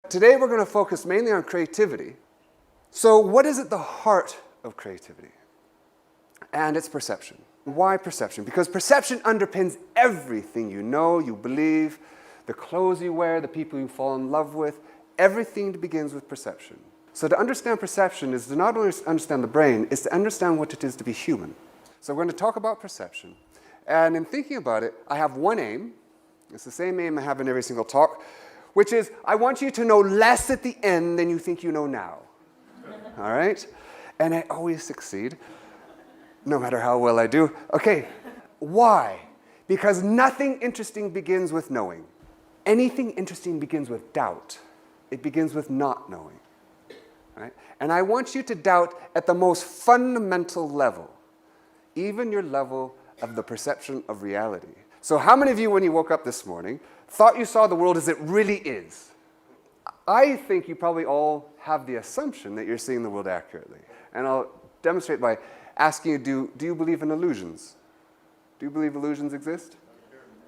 Today we're going to focus mainly on creativity. So what is at the heart of creativity? And it's perception. Why perception? Because perception underpins everything you know, you believe, the clothes you wear, the people you fall in love with. Everything begins with perception. So to understand perception is to not only understand the brain, it's to understand what it is to be human. So we're going to talk about perception. And in thinking about it, I have one aim. It's the same aim I have in every single talk, which is I want you to know less at the end than you think you know now. All right? And I always succeed, no matter how well I do. Okay, why? Because nothing interesting begins with knowing. Anything interesting begins with doubt. It begins with not knowing. Right? And I want you to doubt at the most fundamental level, even your level of the perception of reality. So how many of you, when you woke up this morning, thought you saw the world as it really is? I think you probably all have the assumption that you're seeing the world accurately. And I'll demonstrate by asking you, do you believe in illusions? Do you believe illusions exist?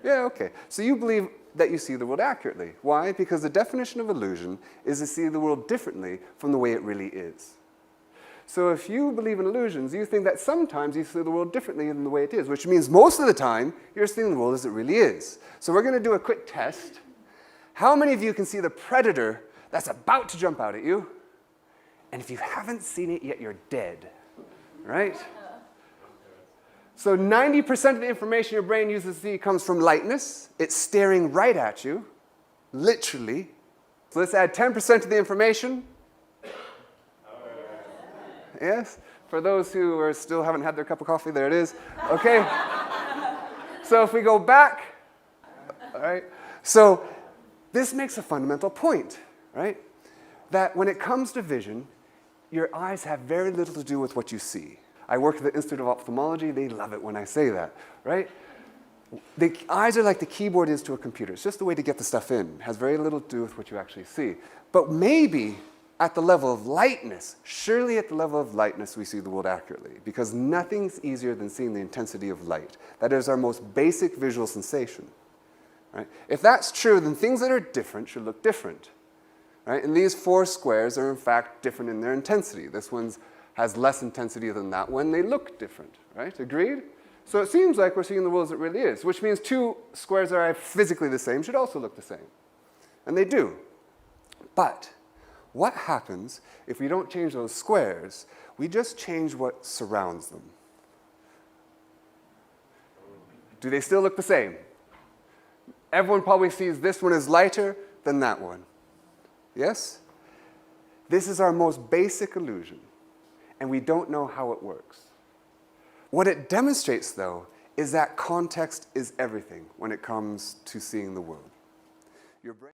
Yeah, okay. So you believe that you see the world accurately. Why? Because the definition of illusion is to see the world differently from the way it really is. So if you believe in illusions, you think that sometimes you see the world differently than the way it is, which means most of the time you're seeing the world as it really is. So we're going to do a quick test. How many of you can see the predator that's about to jump out at you? And if you haven't seen it yet, you're dead, right? So 90% of the information your brain uses to see comes from lightness. It's staring right at you, literally. So let's add 10% of the information. Yes? For those who still haven't had their cup of coffee, there it is. Okay. So if we go back, all right. So this makes a fundamental point, right? That when it comes to vision, your eyes have very little to do with what you see. I work at the Institute of Ophthalmology. They love it when I say that, right? The eyes are like the keyboard is to a computer. It's just a way to get the stuff in. It has very little to do with what you actually see. But maybe at the level of lightness, surely at the level of lightness, we see the world accurately, because nothing's easier than seeing the intensity of light. That is our most basic visual sensation, right? If that's true, then things that are different should look different, right? And these four squares are in fact different in their intensity. This one's has less intensity than that one. They look different, right? Agreed? So it seems like we're seeing the world as it really is, which means two squares that are physically the same should also look the same. And they do. But what happens if we don't change those squares? We just change what surrounds them. Do they still look the same? Everyone probably sees this one is lighter than that one. Yes? This is our most basic illusion. And we don't know how it works. What it demonstrates, though, is that context is everything when it comes to seeing the world. Your brain